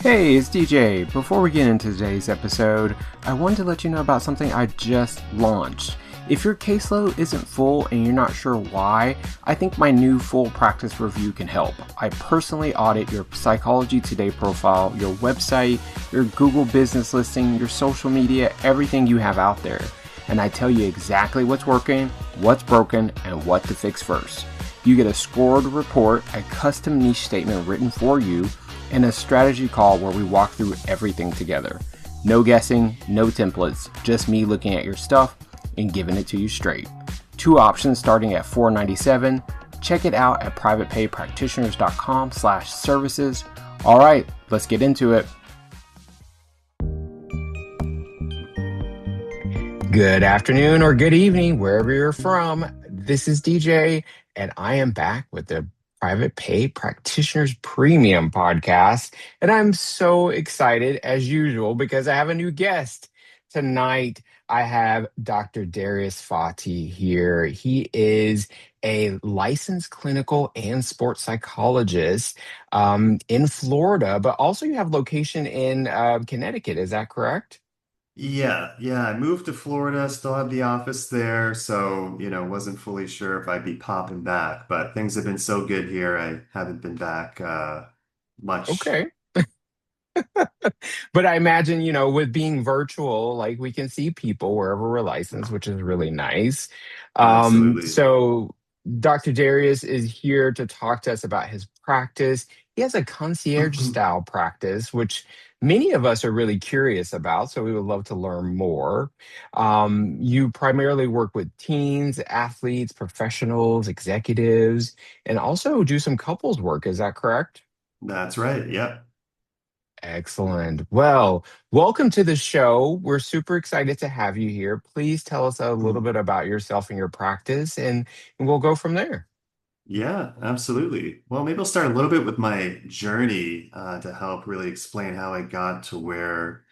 Hey, it's DJ. Before we get into today's episode, I wanted to let you know about something I just launched. If your caseload isn't full and you're not sure why, I think my new full practice review can help. I personally audit your Psychology Today profile, your website, your Google business listing, your social media, everything you have out there. And I tell you exactly what's working, what's broken, and what to fix first. You get a scored report, a custom niche statement written for you, and a strategy call where we walk through everything together. No guessing, no templates, just me looking at your stuff and giving it to you straight. 2 options starting at $4.97. Check it out at privatepaypractitioners.com/services. All right, let's get into it. Good afternoon or good evening, wherever you're from. This is DJ, and I am back with the Private Pay Practitioners Premium podcast. And I'm so excited, as usual, because I have a new guest. Tonight, I have Dr. Darius Fathi here. He is a licensed clinical and sports psychologist in Florida, but also you have location in Connecticut. Is that correct? Yeah. I moved to Florida, still have the office there, so, wasn't fully sure if I'd be popping back, but things have been so good here, I haven't been back much. Okay. But I imagine, with being virtual, like we can see people wherever we're licensed, which is really nice. Absolutely. So Dr. Darius is here to talk to us about his practice. He has a concierge style practice, which many of us are really curious about. So we would love to learn more. You primarily work with teens, athletes, professionals, executives, and also do some couples work. Is that correct? That's right. Yep. Excellent. Well, welcome to the show. We're super excited to have you here. Please tell us a little bit about yourself and your practice, and we'll go from there. Yeah, absolutely. Well, maybe I'll start a little bit with my journey to help really explain how I got to where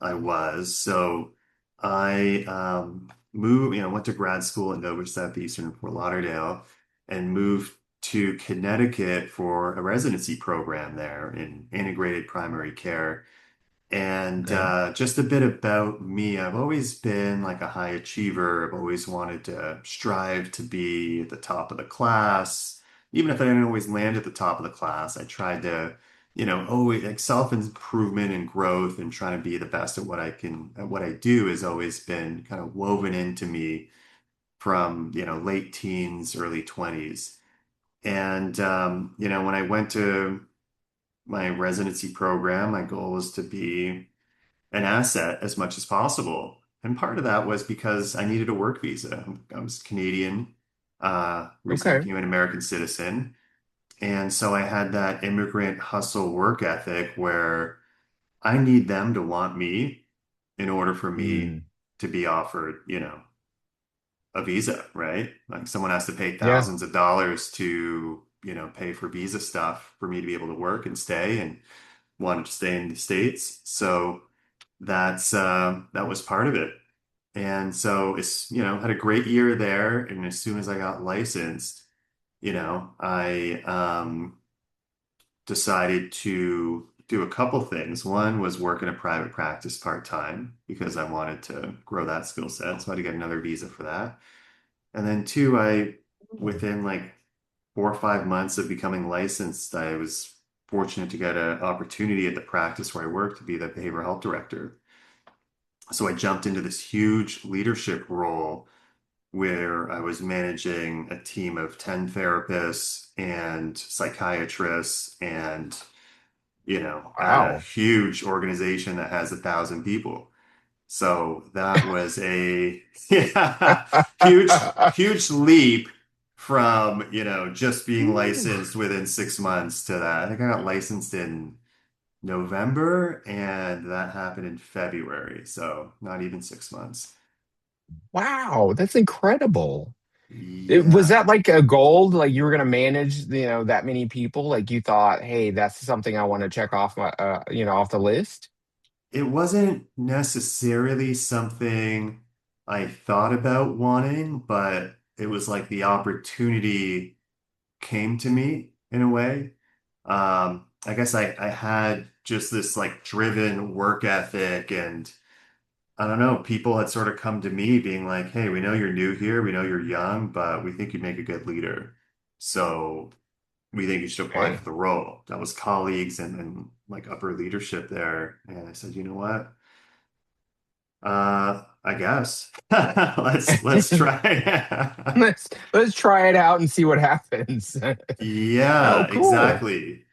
I was. So I moved, went to grad school at Nova Southeastern in Fort Lauderdale and moved to Connecticut for a residency program there in integrated primary care. And Okay. just a bit about me, I've always been like a high achiever. I've always wanted to strive to be at the top of the class. Even if I didn't always land at the top of the class, I tried to, always like self-improvement and growth and trying to be the best at what I do has always been kind of woven into me from, late teens, early 20s. And, when I went to my residency program, my goal was to be an asset as much as possible. And part of that was because I needed a work visa. I was Canadian, recently Okay. became an American citizen. And so I had that immigrant hustle work ethic where I need them to want me in order for me Mm, to be offered, a visa, right? Like someone has to pay yeah. thousands of dollars to, pay for visa stuff for me to be able to work and stay and wanted to stay in the States. So that was part of it. And so it's, had a great year there. And as soon as I got licensed, I decided to do a couple things. One was work in a private practice part-time because I wanted to grow that skill set. So I had to get another visa for that. And then two, within like 4 or 5 months of becoming licensed, I was fortunate to get an opportunity at the practice where I work to be the behavioral health director. So I jumped into this huge leadership role where I was managing a team of 10 therapists and psychiatrists and, a Wow. huge organization that has 1,000 people. So that was a yeah, huge leap from, just being Ooh. licensed within 6 months to that. I think I got licensed in November and that happened in February. So not even 6 months. Wow, that's incredible. Was Yeah. that like a goal? Like you were going to manage, that many people? Like you thought, hey, that's something I want to check off off the list? It wasn't necessarily something I thought about wanting, but it was like the opportunity came to me in a way. I guess I had just this like driven work ethic, and I don't know, people had sort of come to me being like, hey, we know you're new here, we know you're young, but we think you'd make a good leader. So we think you should apply for Okay. the role. That was colleagues and like upper leadership there. And I said, you know what? I guess let's try. Let's try it out and see what happens. Oh, Yeah, cool. exactly.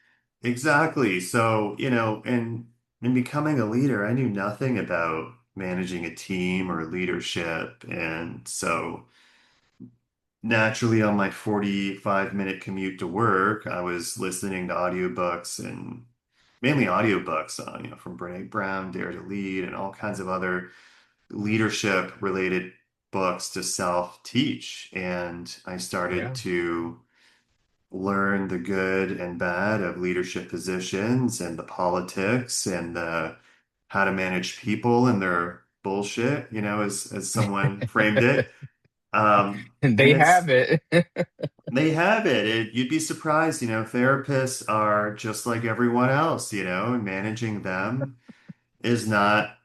Exactly. So, in becoming a leader, I knew nothing about managing a team or leadership. And so naturally on my 45-minute commute to work, I was listening to audiobooks and mainly audiobooks on, from Brene Brown, Dare to Lead, and all kinds of other leadership related books to self-teach. And I started Yeah. to learn the good and bad of leadership positions and the politics and the how to manage people and their bullshit, as someone framed it. And They have it's it. they have it. You'd be surprised, therapists are just like everyone else, and managing them is not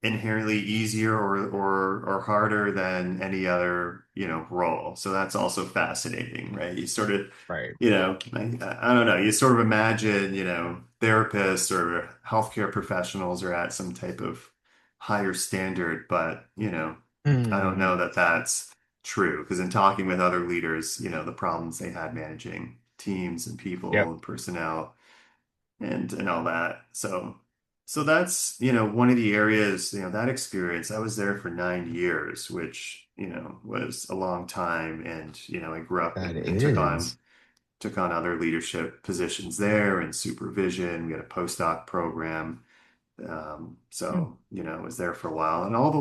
inherently easier or harder than any other, role. So that's also fascinating, right? You sort of, Right. I don't know, you sort of imagine, therapists or healthcare professionals are at some type of higher standard, but, I don't Hmm. know that that's true because in talking with other leaders, the problems they had managing teams and people Yep. and personnel and all that. So that's, one of the areas, that experience. I was there for 9 years, which, was a long time. And, I grew up That and is. took on other leadership positions there and supervision. We had a postdoc program. Hmm. So, I was there for a while. And all the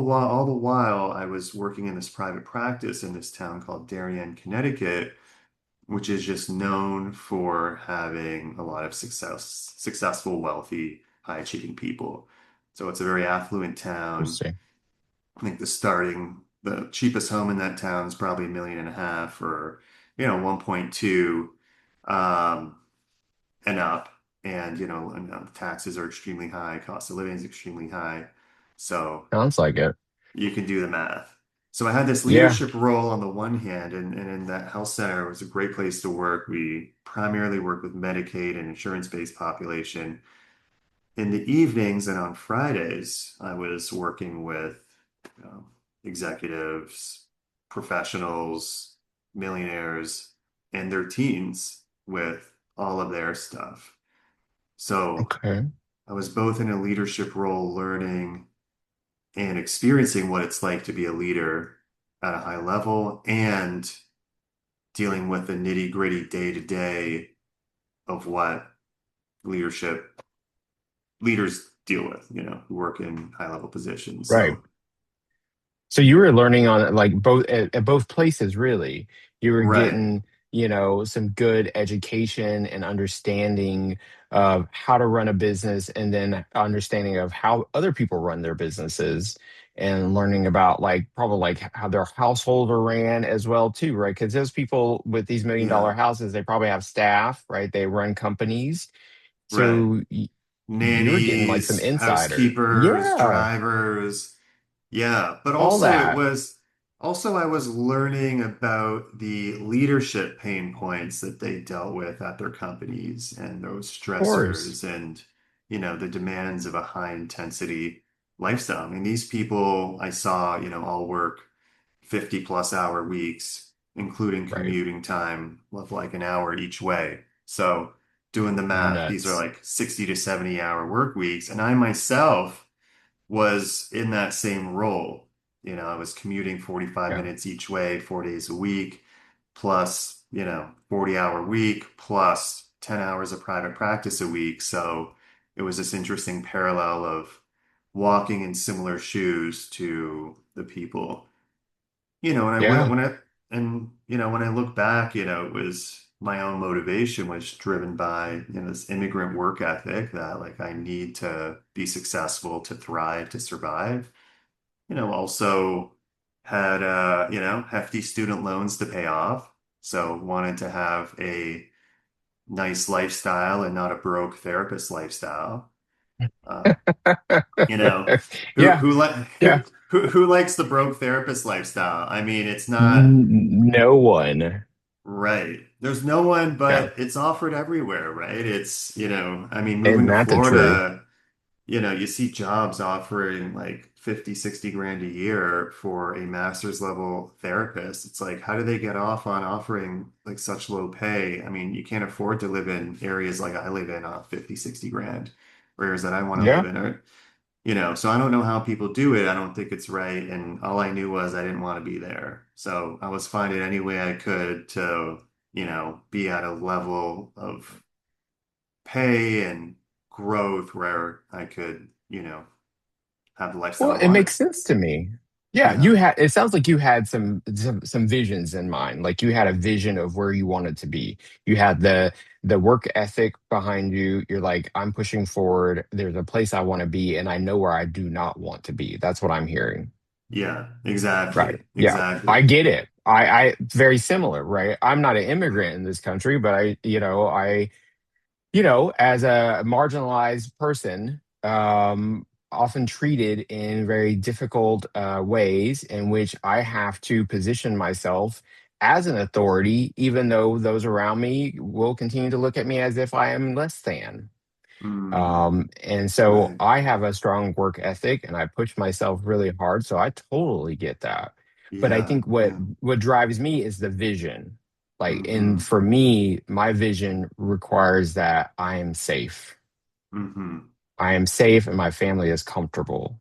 while I was working in this private practice in this town called Darien, Connecticut, which is just known for having a lot of successful, wealthy, high-achieving people. So it's a very affluent town. Interesting. I think the cheapest home in that town is probably 1.5 million or, 1.2 um, and up. And taxes are extremely high, cost of living is extremely high. So Sounds like it. you can do the math. So I had this Yeah. leadership role on the one hand, and in that health center, it was a great place to work. We primarily work with Medicaid and insurance-based population. In the evenings and on Fridays, I was working with um, executives, professionals, millionaires, and their teams with all of their stuff. So Okay. I was both in a leadership role, learning and experiencing what it's like to be a leader at a high level and dealing with the nitty-gritty day-to-day of what leadership leaders deal with, who work in high-level positions. Right. So, So you were learning on like both at both places, really. You were right. getting, some good education and understanding of how to run a business and then understanding of how other people run their businesses and learning about like probably like how their household are ran as well too, right? Because those people with these million-dollar Yeah, houses, they probably have staff, right? They run companies. right. So you're getting like some Nannies, insider. housekeepers, Yeah, drivers. Yeah, but all that. also I was learning about the leadership pain points that they dealt with at their companies and those Of course. stressors and the demands of a high intensity lifestyle. I mean, these people I saw, all work 50 plus hour weeks, including Right. commuting time of like an hour each way. So doing the math, these are Nuts. like 60 to 70-hour work weeks. And I myself was in that same role. I was commuting 45 Yeah. minutes each way, 4 days a week, plus, 40-hour week, plus 10 hours of private practice a week. So it was this interesting parallel of walking in similar shoes to the people. And I went Yeah. when I and when I look back, it was my own motivation was driven by, this immigrant work ethic that like I need to be successful to thrive, to survive. Also had hefty student loans to pay off. So wanted to have a nice lifestyle and not a broke therapist lifestyle. Uh, you know, who Yeah, who like yeah. who likes the broke therapist lifestyle? I mean, it's not No one. right. There's no one, Yeah. but it's offered everywhere, right? It's, I mean, moving Isn't to that the truth? Florida, you see jobs offering like 50, 60 grand a year for a master's level therapist. It's like, how do they get off on offering like such low pay? I mean, you can't afford to live in areas like I live in on 50, 60 grand, or areas that I want to live Yeah. in. So I don't know how people do it. I don't think it's right. And all I knew was I didn't want to be there. So I was finding any way I could to, be at a level of pay and growth where I could, have the lifestyle Well, I it wanted. makes sense to me. Yeah, Yeah. it sounds like you had some visions in mind. Like you had a vision of where you wanted to be. You had the work ethic behind you. You're like, I'm pushing forward. There's a place I want to be, and I know where I do not want to be. That's what I'm hearing. Yeah. Right. Exactly. Yeah. I Exactly. get it. I very similar, right? I'm not an immigrant in this country, but as a marginalized person, often treated in very difficult ways in which I have to position myself as an authority, even though those around me will continue to look at me as if I am less than. Mm, And so right. I have a strong work ethic and I push myself really hard. So I totally get that. But I Yeah. think what Yeah. what drives me is the vision. Like, and Mm-hmm. for me, my vision requires that I am safe. Mm-hmm. I am safe and my family is comfortable.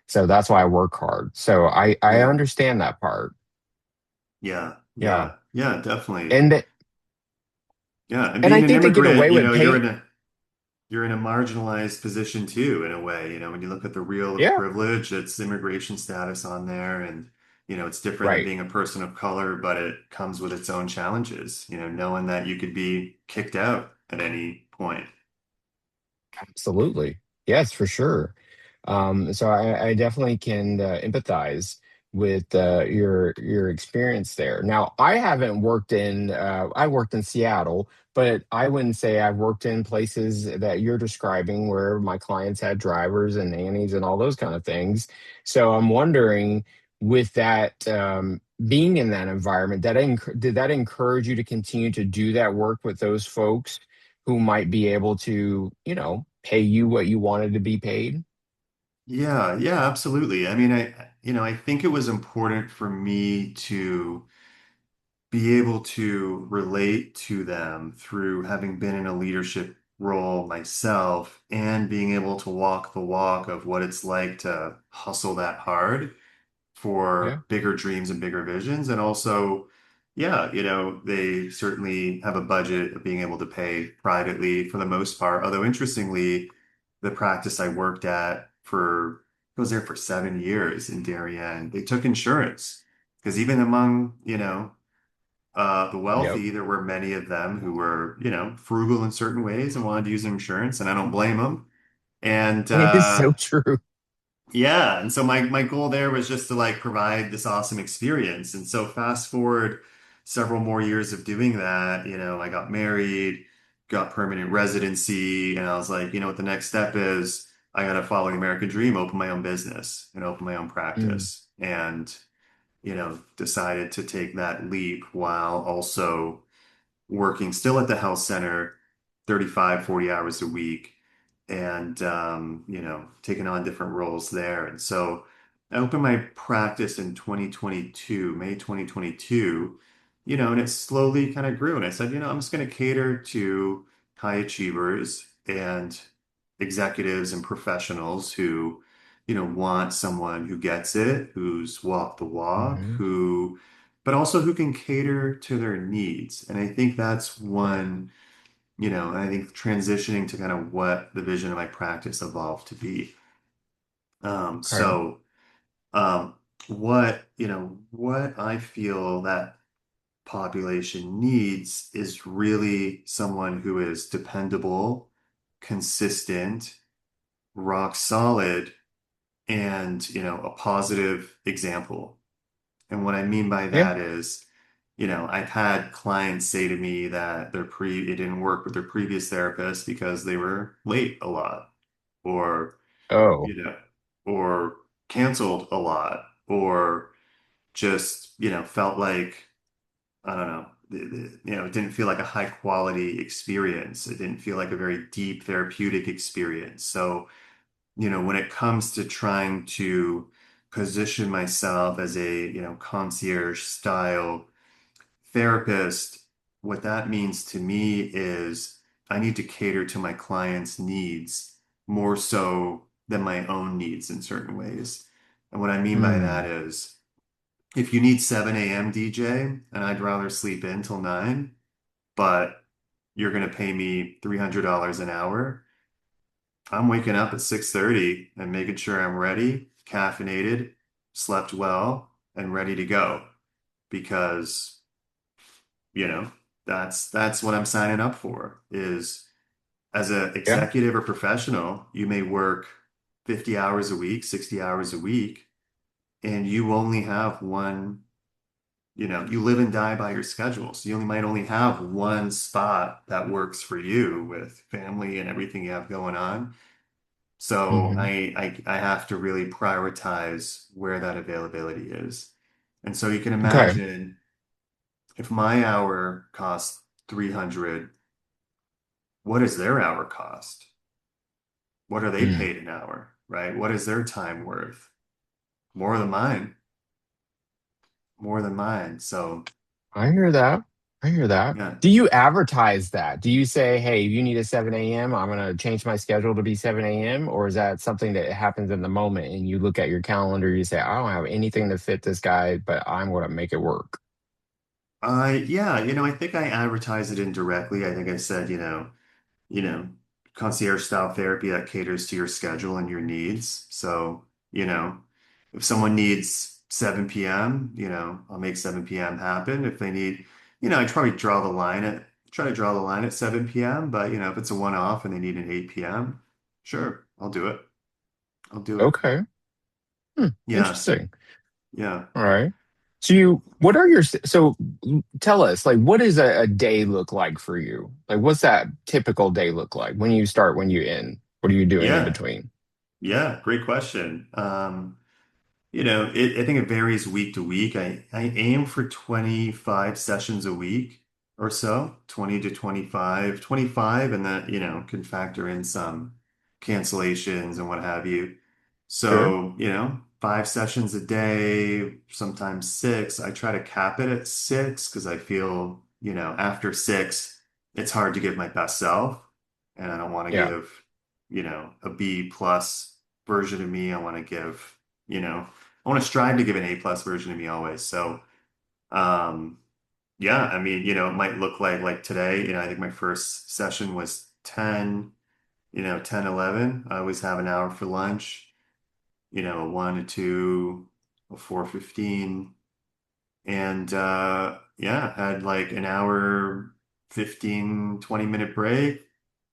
So that's why I work hard. So I Yeah. understand that part. Yeah. Yeah. Yeah. Yeah. Definitely. And th- Yeah. And and I being an think they get immigrant, away with you're paying. in a marginalized position too, in a way. When you look at the reel of Yeah. privilege, it's immigration status on there, and it's different than Right. being a person of color, but it comes with its own challenges. Knowing that you could be kicked out at any point. Absolutely. Yes, for sure. So I definitely can empathize with your experience there. Now, I worked in Seattle, but I wouldn't say I've worked in places that you're describing where my clients had drivers and nannies and all those kind of things. So I'm wondering, with that being in that environment, did that encourage you to continue to do that work with those folks who might be able to, pay you what you wanted to be paid? Yeah, yeah, absolutely. I mean, I think it was important for me to be able to relate to them through having been in a leadership role myself and being able to walk the walk of what it's like to hustle that hard Yeah. for bigger dreams and bigger visions. And also, yeah, they certainly have a budget of being able to pay privately for the most part. Although interestingly, the practice I worked at I was there for 7 years in Darien. They took insurance because even among, the Yep. wealthy, there were many of them who were, frugal in certain ways and wanted to use insurance, and I don't blame them. And It is so true. yeah, and so my goal there was just to like provide this awesome experience. And so fast forward several more years of doing that, I got married, got permanent residency, and I was like, what the next step is, I gotta follow the American dream, open my own business and open my own Mm, practice. And, decided to take that leap while also working still at the health center 35, 40 hours a week and taking on different roles there. And so I opened my practice in 2022, May 2022, and it slowly kind of grew. And I said, I'm just going to cater to high achievers and executives and professionals who, want someone who gets it, who's walked the walk, mhm. but also who can cater to their needs. And I think that's one, and I think transitioning to kind of what the vision of my practice evolved to be. Um, Okay. so, um, what I feel that population needs is really someone who is dependable, consistent, rock solid, and, a positive example. And what I mean by Yeah. that is, I've had clients say to me that it didn't work with their previous therapist because they were late a lot, or, Oh. you know, or canceled a lot, or just, felt like, I don't know, it didn't feel like a high quality experience. It didn't feel like a very deep therapeutic experience. So, when it comes to trying to position myself as a, concierge style therapist, what that means to me is I need to cater to my clients' needs more so than my own needs in certain ways. And what I mean by that Hmm. is if you need 7 a.m. DJ and I'd rather sleep in till 9, but you're going to pay me $300 an hour, I'm waking up at 6:30 and making sure I'm ready, caffeinated, slept well, and ready to go because you know, that's what I'm signing up for is as an Yeah. executive or professional, you may work 50 hours a week, 60 hours a week, and you only have one, you live and die by your schedule. So you might only have one spot that works for you with family and everything you have going on. So Hmm. I have to really prioritize where that availability is. And so you can Okay. imagine if my hour costs 300, what is their hour cost? What are they Hmm. paid an hour, right? What is their time worth? More than mine, more than mine. So, I hear that. I hear that. yeah, Do you advertise that? Do you say, hey, you need a 7 a.m., I'm going to change my schedule to be 7 a.m.? Or is that something that happens in the moment and you look at your calendar, you say, I don't have anything to fit this guy, but I'm going to make it work? yeah, I think I advertise it indirectly. I think I said, you know, concierge style therapy that caters to your schedule and your needs. So, if someone needs 7 p.m., I'll make 7 p.m. happen. If they need, I try to draw the line at 7 p.m., but if it's a one-off and they need an 8 p.m., sure, I'll do it. I'll do it. Okay. Hmm. Yeah, so Interesting. yeah. All right. What are so tell us, like, what does a day look like for you? Like, what's that typical day look like when you start, when you end? What are you doing in Yeah. between? Yeah, great question. I think it varies week to week. I aim for 25 sessions a week or so, 20 to 25, and that, can factor in some cancellations and what have you. Sure. So, 5 sessions a day, sometimes six. I try to cap it at six because I feel, after six, it's hard to give my best self. And I don't want to Yeah. give, a B plus version of me. I want to give, I want to strive to give an A plus version of me always. So, um, yeah, I mean, it might look like today, I think my first session was 10, 10, 11. I always have an hour for lunch, a 1 to 2, a 4:15. And yeah, had like an hour, 15, 20-minute break,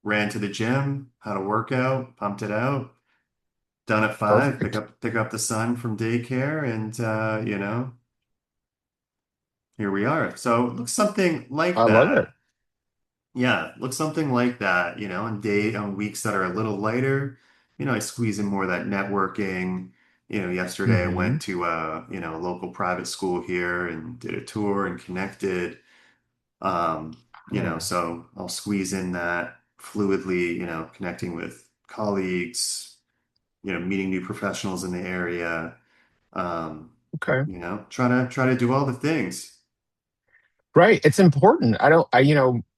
ran to the gym, had a workout, pumped it out, done at 5, Perfect. pick up the son from daycare, and here we are. So it looks something like I love it. that. Yeah, looks something like that, on weeks that are a little lighter, I squeeze in more of that networking. Yesterday I Hmm. went to a local private school here and did a tour and connected. Oh, So I'll squeeze in that fluidly, connecting with colleagues, meeting new professionals in the area. Um, okay. try to do all the things. Right. It's important.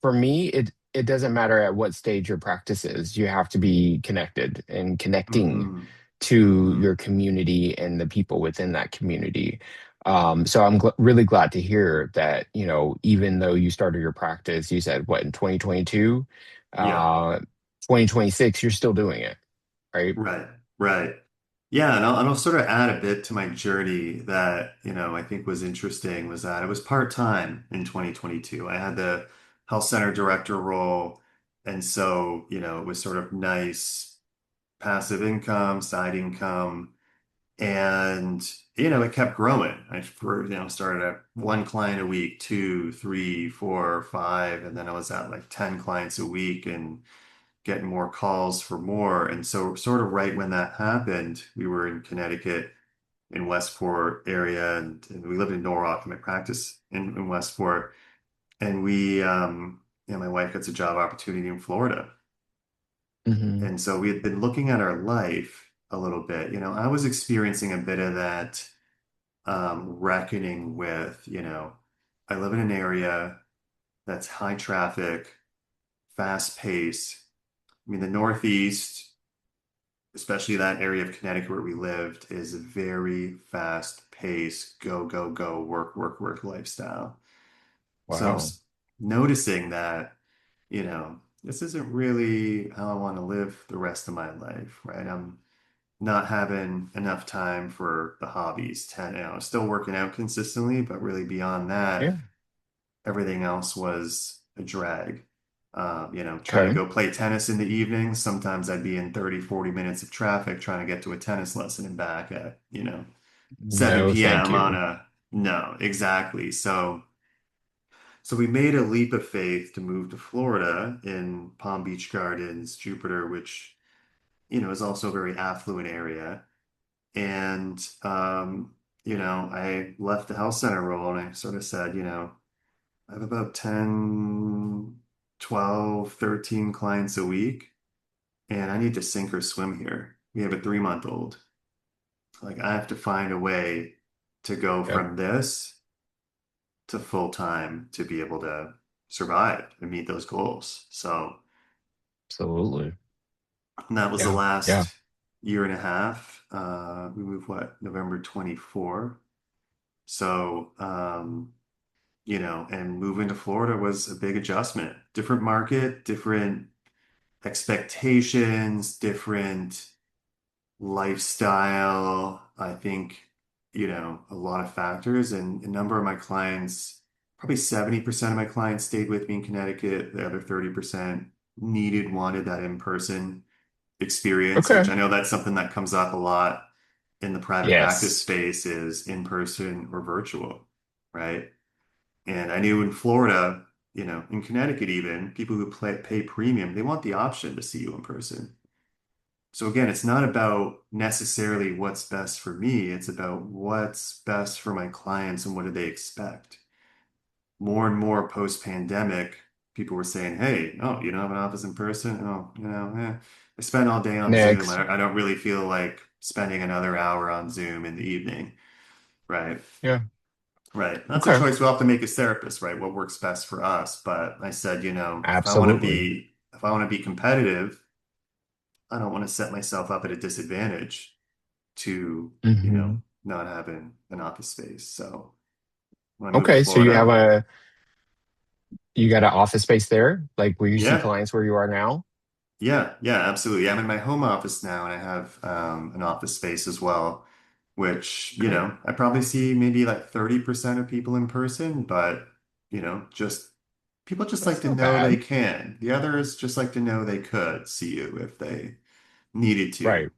For me, it doesn't matter at what stage your practice is. You have to be connected and connecting Hmm. to Hmm. your community and the people within that community. So I'm really glad to hear that, even though you started your practice, you said what, in 2022, Yeah. uh, 2026, you're still doing it, right? Right, right. Yeah, and I'll sort of add a bit to my journey that, I think was interesting was that it was part-time in 2022. I had the health center director role, and so, it was sort of nice passive income, side income, And, it kept growing. Started at one client a week, two, three, four, five, and then I was at like 10 clients a week and getting more calls for more. And so sort of right when that happened, we were in Connecticut in Westport area and we lived in Norwalk, and my practice in Westport. And my wife gets a job opportunity in Florida. Hmm. And so we had been looking at our life a little bit. I was experiencing a bit of that reckoning with, I live in an area that's high traffic, fast pace. I mean, the Northeast, especially that area of Connecticut where we lived, is a very fast pace, go, go, go, work, work, work lifestyle. So Wow. noticing that, this isn't really how I want to live the rest of my life, right? I'm not having enough time for the hobbies. Still working out consistently, but really beyond that, Yeah. everything else was a drag. Trying to Okay. go play tennis in the evenings. Sometimes I'd be in 30, 40 minutes of traffic trying to get to a tennis lesson and back at, No, 7 thank p.m. on you. a, no, exactly. So we made a leap of faith to move to Florida in Palm Beach Gardens, Jupiter, which, is also a very affluent area. And, I left the health center role and I sort of said, I have about 10, 12, 13 clients a week, and I need to sink or swim here. We have a 3-month old. Like, I have to find a way to go Yep. from this to full time to be able to survive and meet those goals. So, Absolutely. and that was the Yeah. Yeah. last year and a half. We moved, November 24. So, and moving to Florida was a big adjustment. Different market, different expectations, different lifestyle. I think, a lot of factors. And a number of my clients, probably 70% of my clients stayed with me in Connecticut. The other 30% wanted that in-person experience, which Okay. I know that's something that comes up a lot in the private practice Yes. space is in person or virtual, right? And I knew in Florida, in Connecticut even, people who pay premium, they want the option to see you in person. So again, it's not about necessarily what's best for me. It's about what's best for my clients and what do they expect. More and more post-pandemic, people were saying, "Hey, oh, you don't have an office in person? Oh, I spend all day on Zoom. Next. I don't really feel like spending another hour on Zoom in the evening." Right. Yeah. Right. That's a Okay. choice we'll have to make as therapists, right? What works best for us. But I said, Absolutely. if I want to be competitive, I don't want to set myself up at a disadvantage to, Hmm. not having an office space. So when I moved to Okay. So Florida, you got an office space there? Like where you see yeah, clients where you are now? yeah, absolutely. I'm in my home office now and I have an office space as well, which, Okay. I probably see maybe like 30% of people in person, but, just people just like That's to not know they bad. can. The others just like to know they could see you if they needed to. Right.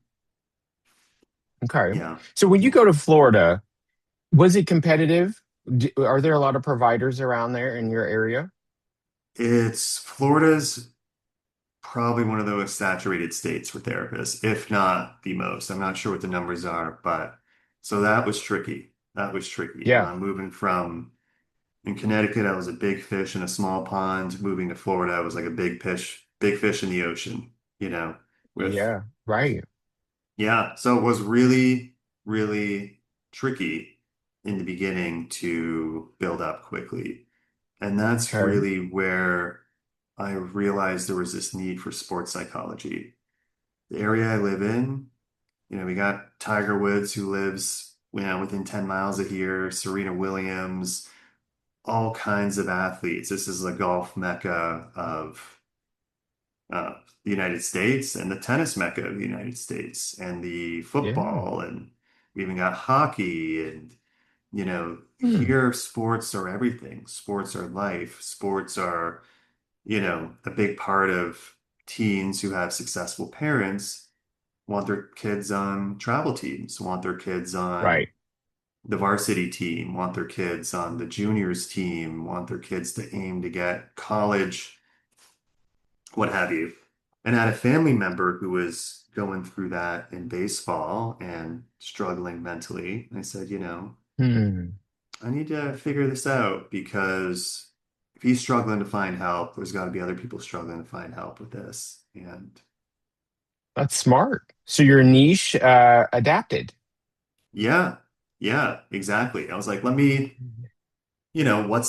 Okay. Yeah. So when you Yeah. go to Florida, was it competitive? Are there a lot of providers around there in your area? Florida's probably one of those saturated states for therapists, if not the most. I'm not sure what the numbers are, but so that was tricky. That was tricky. Yeah. Moving from in Connecticut, I was a big fish in a small pond. Moving to Florida, I was like a big fish in the ocean, with, Yeah. Right. yeah. So it was really, really tricky in the beginning to build up quickly. And that's Okay. really where I realized there was this need for sports psychology. The area I live in, we got Tiger Woods who lives, within 10 miles of here, Serena Williams, all kinds of athletes. This is the golf mecca of the United States and the tennis mecca of the United States and the Yeah. football. And we even got hockey and, Hmm. here sports are everything. Sports are life. Sports are, a big part of teens who have successful parents. want their kids on travel teams, want their kids on Right. the varsity team, want their kids on the juniors team, want their kids to aim to get college, what have you. And I had a family member who was going through that in baseball and struggling mentally. I said, Hmm. I need to figure this out because if he's struggling to find help, there's got to be other people struggling to find help with this. And That's smart. So your niche adapted. yeah, yeah, exactly. I was like, what's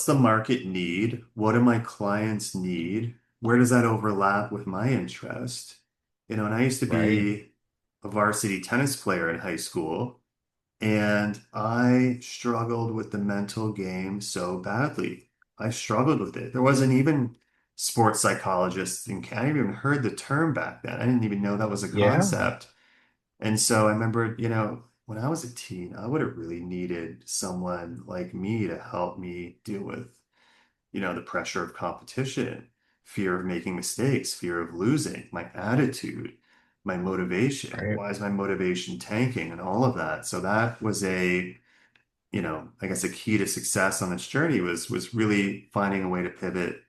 the market need? What do my clients need? Where does that overlap with my interest? And I used to Right. be a varsity tennis player in high school, and I struggled with the mental game so badly. I struggled with it. There wasn't even sports psychologists in Canada. I hadn't even heard the term back then. I didn't even know that was a Yeah. concept. And so I remember, when I was a teen, I would have really needed someone like me to help me deal with, the pressure of competition, fear of making mistakes, fear of losing, my attitude, my motivation. Right. Why is my motivation tanking and all of that? So that was I guess a key to success on this journey was really finding a way to pivot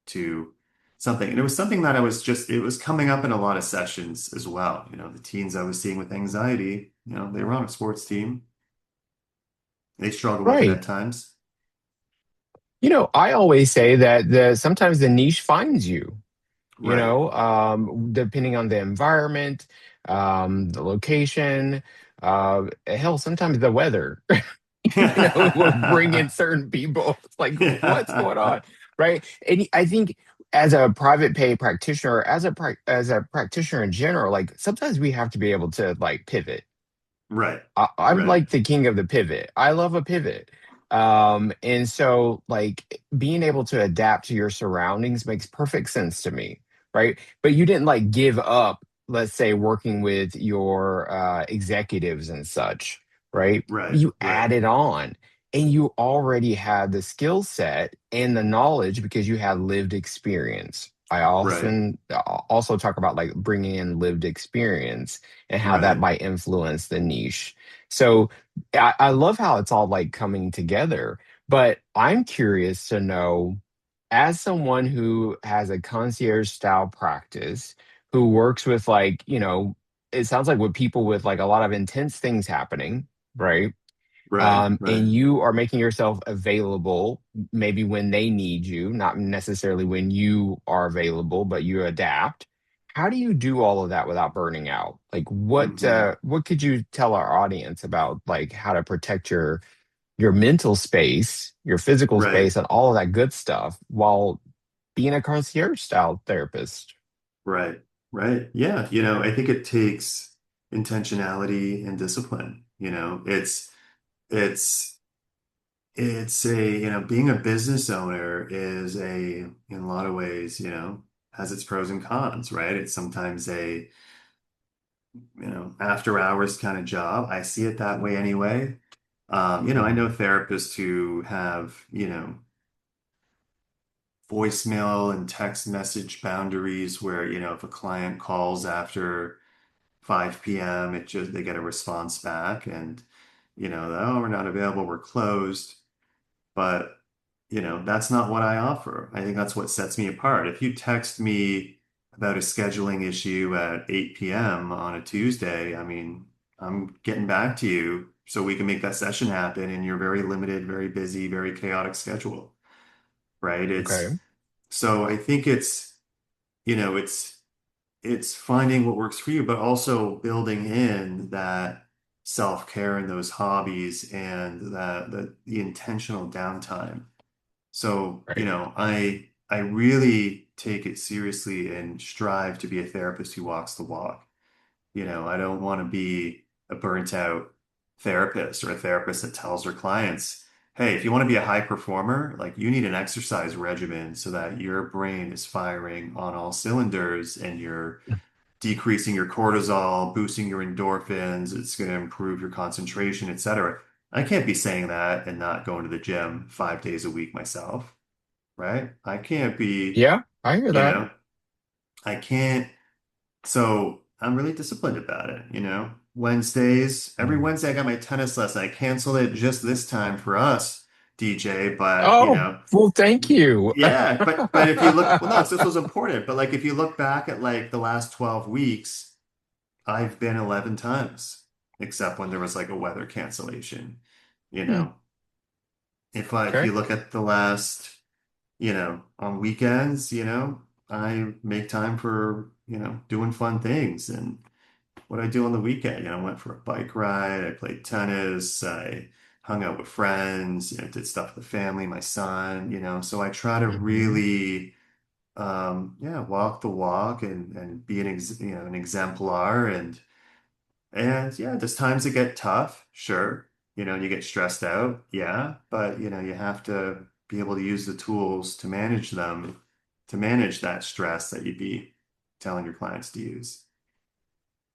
to something. And it was something that it was coming up in a lot of sessions as well. The teens I was seeing with anxiety, they were on a sports team. They struggled with it Right. at times. I always say that sometimes the niche finds you, Right. depending on the environment, the location, hell, sometimes the weather, will bring in certain people. It's like, what's going Yeah. on? Right. And I think as a private pay practitioner, as a practitioner in general, like sometimes we have to be able to like pivot. Right. I'm Right. like the king of the pivot. I love a pivot. And so like being able to adapt to your surroundings makes perfect sense to me, right? But you didn't like give up, let's say, working with your executives and such, right? Right. You Right. added on and you already had the skill set and the knowledge because you had lived experience. I Right. often also talk about like bringing in lived experience and how that Right. might influence the niche. So I love how it's all like coming together. But I'm curious to know, as someone who has a concierge style practice, who works with like, it sounds like with people with like a lot of intense things happening, right? Right. And Right. you are making yourself available maybe when they need you, not necessarily when you are available, but you adapt. How do you do all of that without burning out? Like Hmm. what could you tell our audience about like how to protect your mental space, your physical Right. space, and all of that good stuff while being a concierge style therapist? Right. Right. Yeah. I think it takes intentionality and discipline. It's it's being a business owner is in a lot of ways, has its pros and cons, right? It's sometimes after hours kind of job. I see it that way anyway. I know Mhm. therapists who have, voicemail and text message boundaries where, if a client calls after 5 p.m., they get a response back and, oh, we're not available, we're closed. But, that's not what I offer. I think that's what sets me apart. If you text me about a scheduling issue at 8 p.m. on a Tuesday, I mean, I'm getting back to you so we can make that session happen in your very limited, very busy, very chaotic schedule, right? Okay. So I think you know, it's finding what works for you, but also building in that self-care and those hobbies and the intentional downtime. So, Right. I really take it seriously and strive to be a therapist who walks the walk. I don't want to be a burnt out therapist or a therapist that tells their clients, hey, if you want to be a high performer, like you need an exercise regimen so that your brain is firing on all cylinders and you're decreasing your cortisol, boosting your endorphins, it's going to improve your concentration, etc. I can't be saying that and not going to the gym 5 days a week myself, right? I can't be, Yeah, I hear you that. know, I can't. So I'm really disciplined about it, you know. Wednesdays, every Mm. Wednesday I got my tennis lesson. I canceled it just this time for us, DJ, but you Oh, know, well, thank you. yeah, but if you look, well, no, this was important. But like if you look back at like the last 12 weeks, I've been 11 times, except when there was like a weather cancellation. You Hmm, know, if okay. you look at the last, on weekends, I make time for, doing fun things. And what I do on the weekend, I went for a bike ride, I played tennis, I hung out with friends, did stuff with the family, my son, so I try to Hmm. really yeah, walk the walk and be an exemplar and yeah, there's times that get tough, sure. You get stressed out, yeah, but you have to be able to use the tools to manage them, to manage that stress that you'd be telling your clients to use.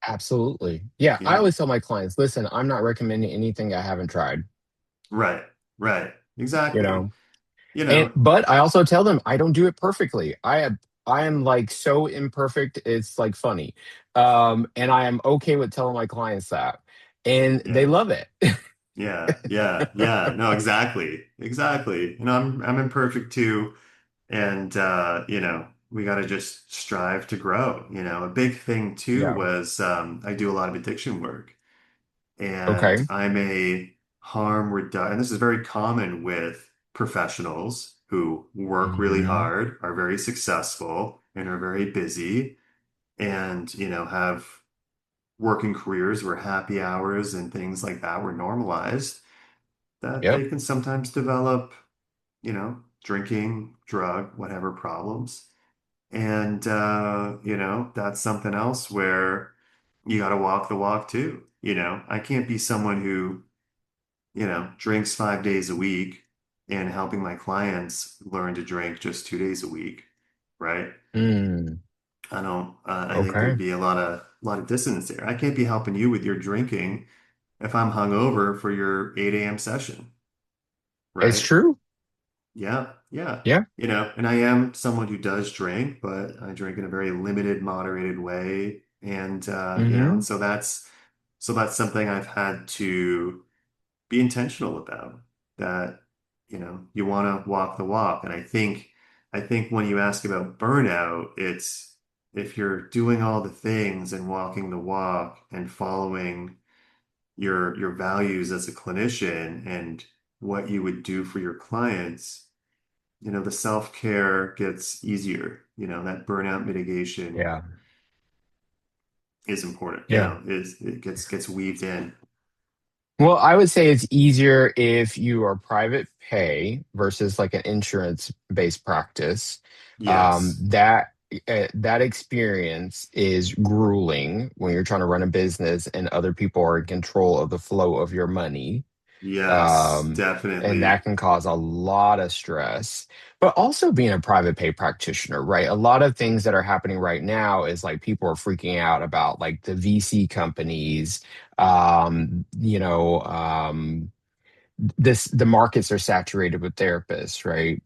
Absolutely. Yeah, I Yeah. always tell my clients, listen, I'm not recommending anything I haven't tried, Right. Right. you Exactly. know. You And know, but I also tell them I don't do it perfectly. I am like so imperfect, it's like funny. And I am okay with telling my clients that. And they yeah. love it. Yeah. Yeah. Yeah. No, exactly. Exactly. I'm imperfect too. And we got to just strive to grow. A big thing too Yeah. was I do a lot of addiction work. And Okay. I'm a harm reduction. And this is very common with professionals who work really Hmm. hard, are very successful, and are very busy, and have working careers where happy hours and things like that were normalized. That Yep. they can sometimes develop, drinking, drug, whatever problems. And that's something else where you got to walk the walk too. I can't be someone who drinks 5 days a week and helping my clients learn to drink just 2 days a week, right? Mm, I don't, I think okay. there'd be a lot of dissonance there. I can't be helping you with your drinking if I'm hungover for your 8 a.m. session, It's right? true. Yeah, yeah. Yeah. And I am someone who does drink, but I drink in a very limited, moderated way. And and Hmm. so that's something I've had to be intentional about that, you want to walk the walk. And I think when you ask about burnout, it's if you're doing all the things and walking the walk and following your values as a clinician and what you would do for your clients, the self-care gets easier. That burnout mitigation Yeah. is important. Yeah. It gets weaved in. Well, I would say it's easier if you are private pay versus like an insurance-based practice. Yes. That experience is grueling when you're trying to run a business and other people are in control of the flow of your money. Yes, um, and that definitely. can cause a lot of stress. But also being a private pay practitioner, right? A lot of things that are happening right now is like people are freaking out about like the VC companies. The markets are saturated with therapists, right?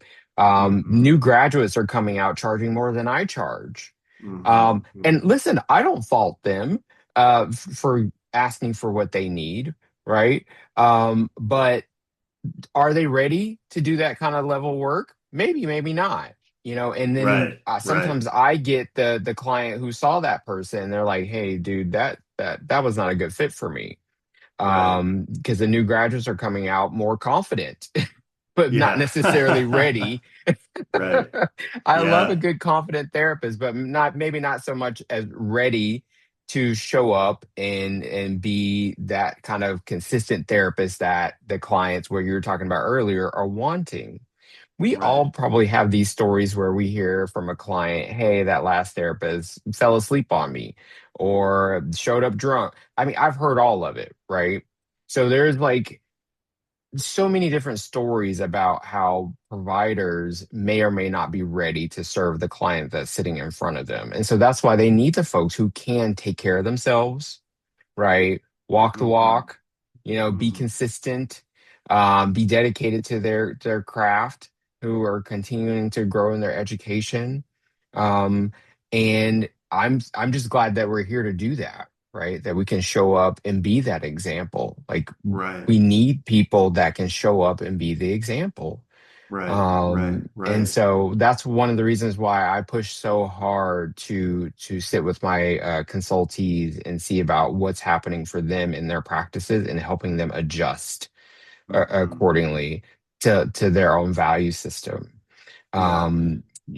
Hmm. New graduates are coming out charging more than I charge. Hmm. And Hmm. listen, I don't fault them for asking for what they need, right? But are they ready to do that kind of level work? Maybe, maybe not. And then Right, right, sometimes I get the client who saw that person, and they're like, "Hey, dude, that was not a good fit for me." right. Because the new graduates are coming out more confident, but not Yeah. necessarily ready. Right. I love a Yeah. good confident therapist, but not maybe not so much as ready to show up and be that kind of consistent therapist that the clients where you were talking about earlier are wanting. We Right. all probably have these stories where we hear from a client, hey, that last therapist fell asleep on me or showed up drunk. I mean, I've heard all of it, right? So there's like so many different stories about how providers may or may not be ready to serve the client that's sitting in front of them. And so that's why they need the folks who can take care of themselves, right? Walk the Hmm. walk, be Hmm. consistent, be dedicated to their craft, who are continuing to grow in their education. Um, and I'm just glad that we're here to do that, right? That we can show up and be that example. Like Right, we need people that can show up and be the example. right, right, And right. so that's one of the reasons why I push so hard to sit with my consultees and see about what's happening for them in their practices and helping them adjust Hmm. accordingly to their own value system. Yeah.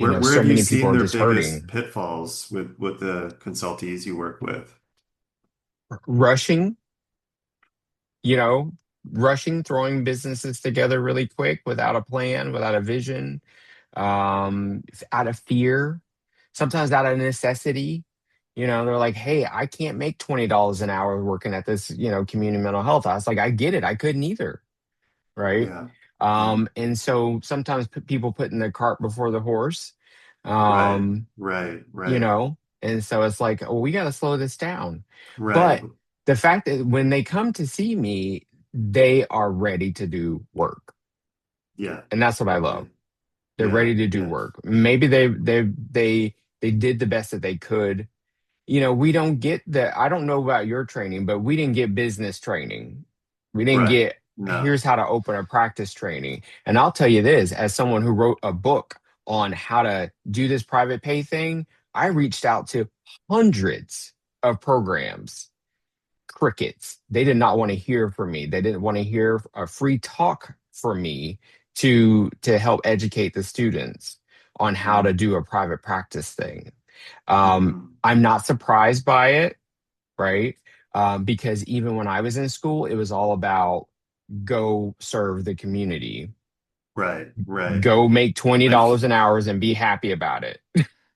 Where So have you many people seen are their just biggest hurting, pitfalls with the consultees you work with? rushing, you know, rushing, throwing businesses together really quick without a plan, without a vision, out of fear, sometimes out of necessity. They're like, hey, I can't make $20 an hour working at this, community mental health. I was like, I get it. I couldn't either. Right. Yeah. Yeah. And so sometimes people putting the cart before the horse, Right. um, Right. Right. and so it's like, oh, we got to slow this down. Right. But the fact that when they come to see me, they are ready to do work. Yeah. And that's what I love. Right. They're Yeah. ready to do Yeah. work. Maybe they did the best that they could. We don't get the, I don't know about your training, but we didn't get business training. We didn't Right. get, No. here's how to open a practice training. And I'll tell you this, as someone who wrote a book on how to do this private pay thing, I reached out to hundreds of programs. Crickets. They did not want to hear from me. They didn't want to hear a free talk from me to help educate the students on how to Mm. do a private practice thing. Hmm. I'm not surprised by it, right? Because even when I was in school, it was all about go serve the community, Right. Right. go make I $20 can't, an hour and be happy about it.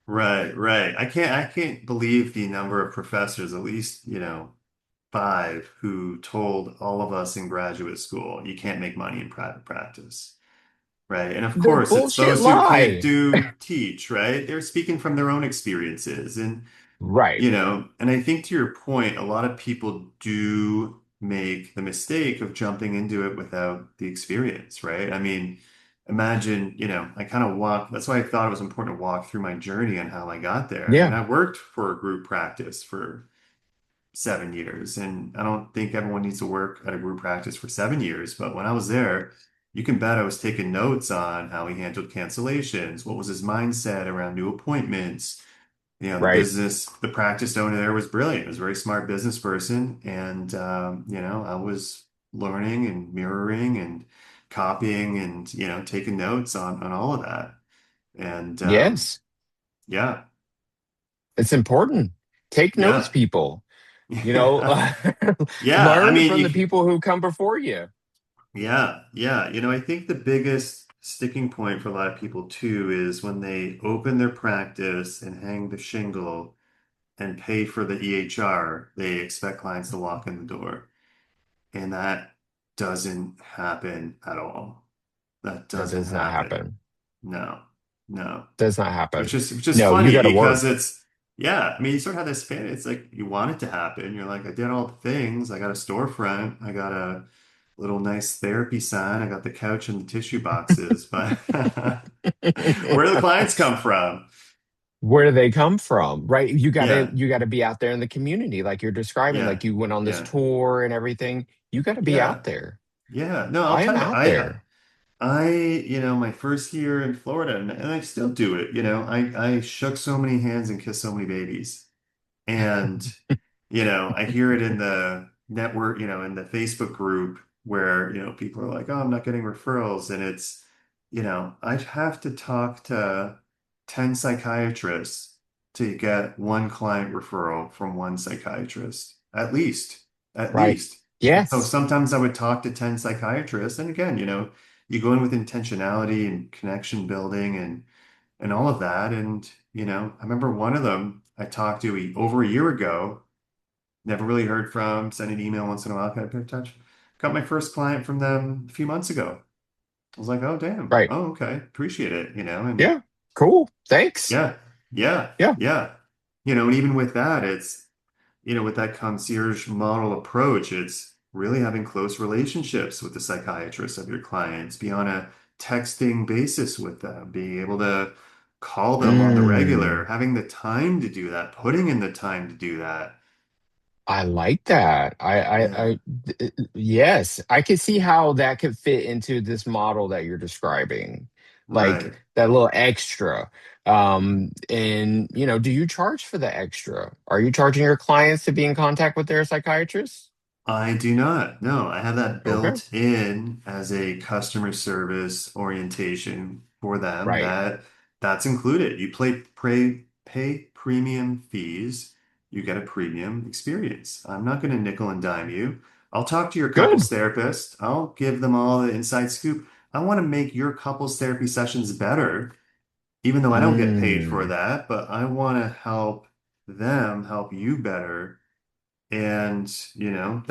right. Right. I can't believe the number of professors, at least, five, who told all of us in graduate school, you can't make money in private practice. Right. And of The course, it's bullshit those who can't lie. do teach, right? They're speaking from their own experiences. Right. And I think to your point, a lot of people do make the mistake of jumping into it without the experience, right? I mean, imagine, I kind of that's why I thought it was important to walk through my journey and how I got there. I mean, Yeah. I worked for a group practice for 7 years. And I don't think everyone needs to work at a group practice for 7 years. But when I was there, you can bet I was taking notes on how he handled cancellations, what was his mindset around new appointments. Right. The practice owner there was brilliant. He was a very smart business person. And, I was learning and mirroring and copying and, taking notes on all of that. And, Yes. yeah, It's important. Take notes, yeah, people. You know, yeah, yeah. I learn mean, from the people who come before you. yeah, yeah. I think the biggest sticking point for a lot of people too is when they open their practice and hang the shingle and pay for the EHR, they expect clients to walk in the door. And that doesn't happen at all. That That doesn't does not happen. happen. No, no. Does not Which happen. is which is No, you funny got to because work. yeah, I mean, you sort of have this fan. It's like you want it to happen. You're like, I did all the things. I got a storefront. I got a little nice therapy sign. I got the couch and the tissue boxes. But where do the clients come from? Where do they come from? Right? Yeah, You gotta be out there in the community, like you're describing, like yeah, you went on this yeah, tour and everything. You got to be yeah, out there. yeah. No, I'll I tell am you, out there. my first year in Florida, and I still do it. I shook so many hands and kissed so many babies. And, I hear it in the network, in the Facebook group where, people are like, oh, I'm not getting referrals. And I have to talk to 10 psychiatrists to get one client referral from one psychiatrist, at Right. least. So Yes. sometimes I would talk to 10 psychiatrists. And again, you go in with intentionality and connection building and all of that. And, I remember one of them I talked to over a year ago, never really heard from, sent an email once in a while, kind of in touch. Got my first client from them a few months ago. I was like, oh, damn. Right. Oh, okay. Appreciate it, and Yeah. Cool. Thanks. yeah, yeah, Yeah. yeah. And even with that, it's, with that concierge model approach, it's really having close relationships with the psychiatrists of your clients, be on a texting basis with them, being able to call them on the regular, Mm. having the time to do that, putting in the time to do that. I like that. Yeah, Yes, I can see how that could fit into this model that you're describing, like right. that little extra. And do you charge for the extra? Are you charging your clients to be in contact with their psychiatrist? I do not. No, I have that Okay, built in as a customer service orientation for them right. that's included. You pay premium fees, you get a premium experience. I'm not going to nickel and dime you. I'll talk to your Good. couples therapist. I'll give them all the inside scoop. I want to make your couples therapy sessions better, even though I don't get paid for Mm, that, but I want to help them help you better. And, they'll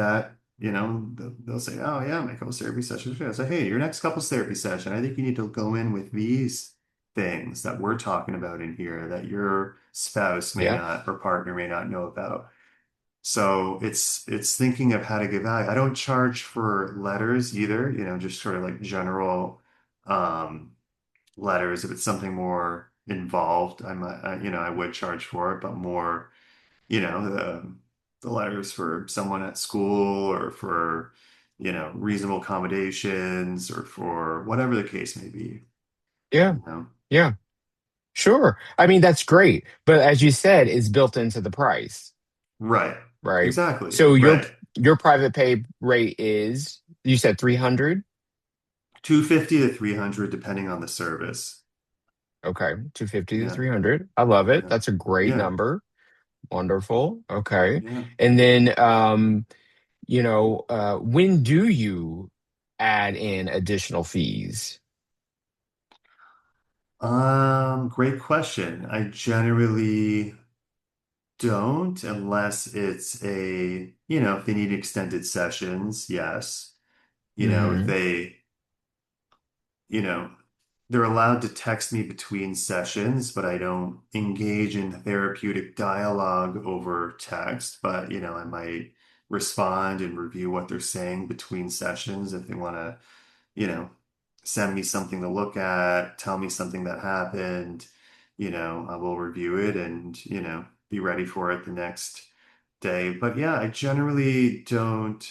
say, oh, yeah, my couples therapy session is good. I say, hey, your next couples therapy session, I think you need to go in with these things that we're talking about in here that your spouse may yeah. not or partner may not know about. So it's thinking of how to give value. I don't charge for letters either, just sort of like general um, letters. If it's something more involved, I would charge for it, but more the letters for someone at school or for, reasonable accommodations or for whatever the case may be, Yeah. you know. Yeah. Sure. I mean, that's great. But as you said, it's built into the price, Right. right? Exactly. So your Right. your private pay rate is, you said 300? 250 to 300 depending on the service. Okay, 250 to Yeah. 300. I love it. Yeah. That's a great Yeah. number. Wonderful. Okay. Yeah. And then when do you add in additional fees? Great question. I generally don't unless it's if they need extended sessions, yes. If Hmm. you know, they're allowed to text me between sessions, but I don't engage in therapeutic dialogue over text. But, I might respond and review what they're saying between sessions if they want to, you know, send me something to look at, tell me something that happened, I will review it and, be ready for it the next day. But yeah, I generally don't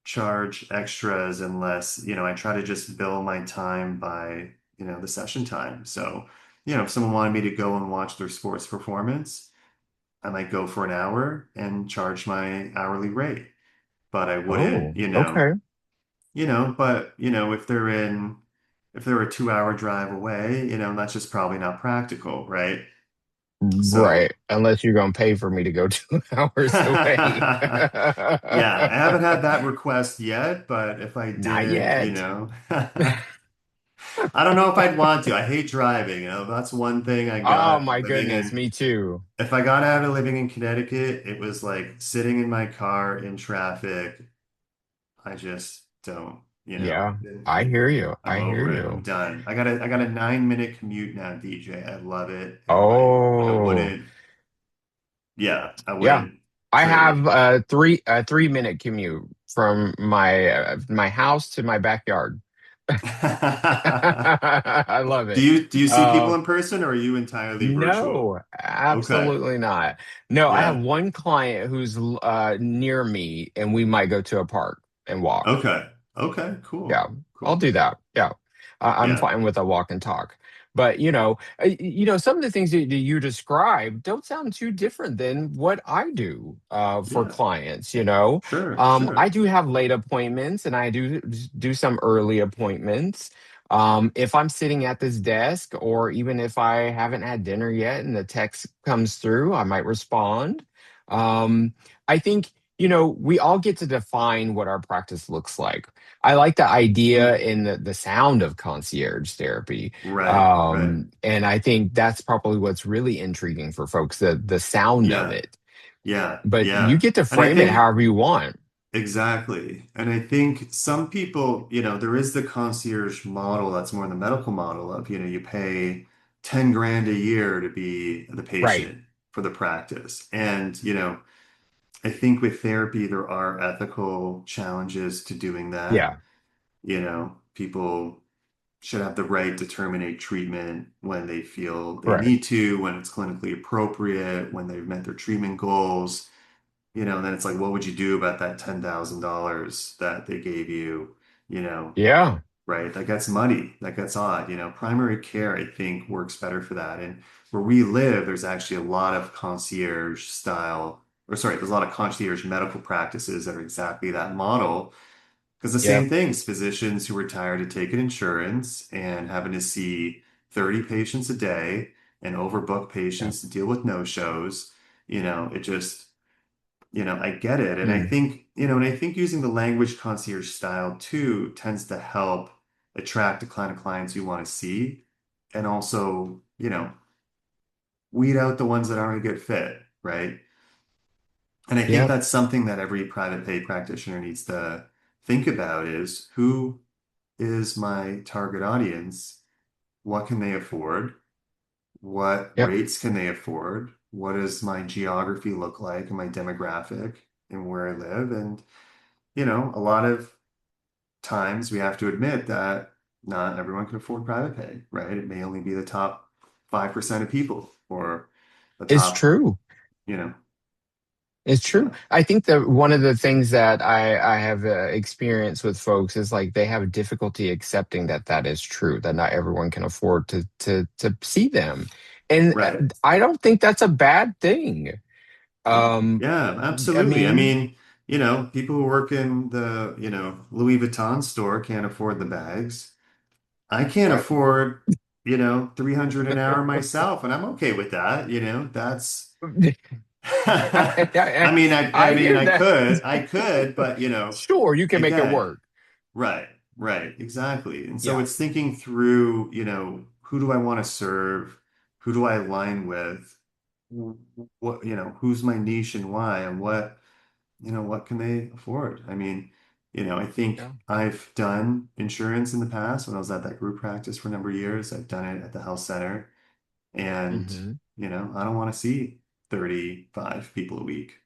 charge extras unless, I try to just bill my time by, the session time. So, if someone wanted me to go and watch their sports performance, I might go for an hour and charge my hourly rate. But I wouldn't, Oh, okay. if they're a 2 hour drive away, that's just probably not practical, right? Right. So, Unless you're going to pay for me to go 2 hours away. yeah, I haven't had that request yet, but if I Not did, yet. I don't know if I'd want to. I hate driving, that's one thing I Oh got my living goodness, in. me too. If I got out of living in Connecticut, it was like sitting in my car in traffic. I just don't, Yeah, I hear you. I'm I hear over it. I'm you. done. I got a 9 minute commute now, DJ. I love it. And I Oh, wouldn't, yeah, I yeah. wouldn't I trade have it. a 3 minute commute from my house to my backyard. I love Do it. you see people Uh, in person or are you entirely virtual? no, Okay. absolutely not. No, I have Yeah. one client who's near me, and we might go to a park and walk. Okay. Okay. Yeah, Cool. I'll Cool. do that. Yeah, I'm Yeah. fine with a walk and talk. But some of the things that you described don't sound too different than what I do for Yeah. clients. Sure. I Sure. do have late appointments, and I do some early appointments. If I'm sitting at this desk, or even if I haven't had dinner yet, and the text comes through, I might respond. I think we all get to define what our practice looks like. I like the idea Mhm. and the sound of concierge therapy. Right. Right. And I think that's probably what's really intriguing for folks, the sound of Yeah. it. Yeah. But you Yeah. get to And I frame it think however you want. exactly. And I think some people, there is the concierge model that's more in the medical model of, you pay 10 grand a year to be the Right. patient for the practice. And, I think with therapy, there are ethical challenges to doing that. Yeah. People should have the right to terminate treatment when they feel they Right. need to, when it's clinically appropriate, when they've met their treatment goals. And then it's like, what would you do about that $10,000 that they gave you? You know, Yeah. right? That gets muddy. That gets odd. Primary care, I think, works better for that. And where we live, there's actually a lot of concierge style, or sorry, there's a lot of concierge medical practices that are exactly that model. Because the same Yep. things, physicians who are tired of taking insurance and having to see 30 patients a day and overbook Yep. patients to deal with no-shows, it just, I get it. And I Mm. think, and I think using the language concierge style too tends to help attract the kind of clients you want to see and also, weed out the ones that aren't a good fit, right? And I think Yep. that's something that every private pay practitioner needs to think about is who is my target audience? What can they afford? What Yep. rates can they afford? What does my geography look like and my demographic and where I live? And, a lot of times we have to admit that not everyone can afford private pay, right? It may only be the top 5% of people or the It's top, true. you know, It's true. so I think that one of the things that I have experienced with folks is like they have difficulty accepting that that is true, that not everyone can afford to see them. And right. I don't think that's a bad thing. Um, Yeah, I absolutely. I mean, mean, people who work in the, Louis Vuitton store can't afford the bags. I can't right. afford, 300 an hour myself, and I'm okay with that, That's I, I mean, I I mean, hear I that. could, I could, but Sure, you can make it again, work. right, right, exactly. And so Yeah. it's thinking through, who do I want to serve? Who do I align with? What, who's my niche and why? And what can they afford? I mean, I think Yeah. I've done insurance in the past when I was at that group practice for a number of years. I've done it at the health center. And, Hmm. I don't want to see 35 people a week.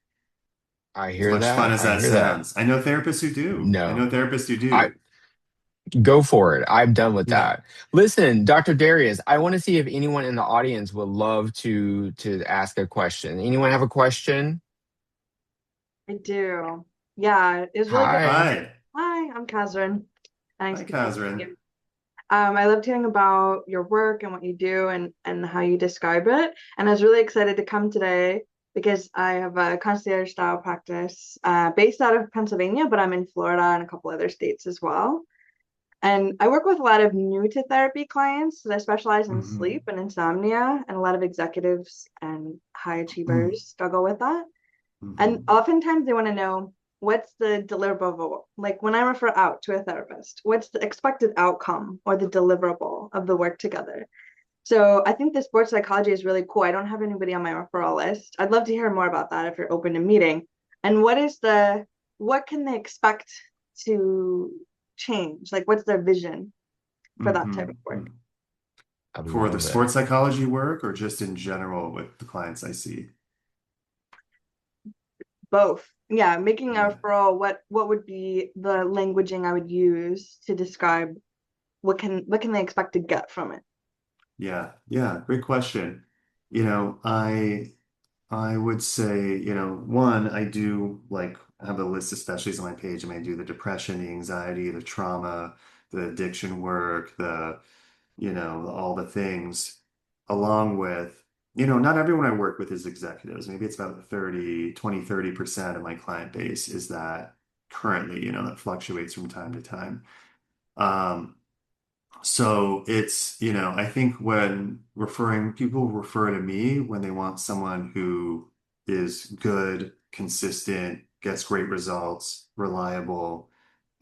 I As hear much fun that. as I that hear that. sounds. I know therapists who do. I No. know therapists who I do. Go for it. I'm done with Yeah. that. Listen, Dr. Darius, I want to see if anyone in the audience would love to ask a question. Anyone have a question? I do. Yeah, it was really good. Hi. Hi. Hi, I'm Kazrin. Nice Hi, to meet Kazrin. you. I loved hearing about your work and what you do and how you describe it. And I was really excited to come today because I have a concierge style practice based out of Pennsylvania, but I'm in Florida and a couple other states as well. And I work with a lot of new to therapy clients that specialize in sleep Hmm. and insomnia, and a lot of executives and high achievers struggle with that. And Hmm. oftentimes they want to know what's the deliverable? Like when I refer out to a therapist, what's the expected outcome or the deliverable of the work together? So I think the sports psychology is really cool. I don't have anybody on my referral list. I'd love to hear more about that if you're open to meeting. And what can they expect to change? Like what's their vision for that type of work? Hmm. I For the love it. sports psychology work or just in general with the clients I see? Both. Yeah, making a Yeah. referral, what would be the languaging I would use to describe what can they expect to get from it? Yeah. Yeah. Great question. I would say, one, I do like have a list of specialties on my page. I mean, I do the depression, the anxiety, the trauma, the addiction work, all the things, along with, not everyone I work with is executives. Maybe it's about 30% of my client base is that currently, that fluctuates from time to time. Um, so it's, I think when people refer to me when they want someone who is good, consistent, gets great results, reliable,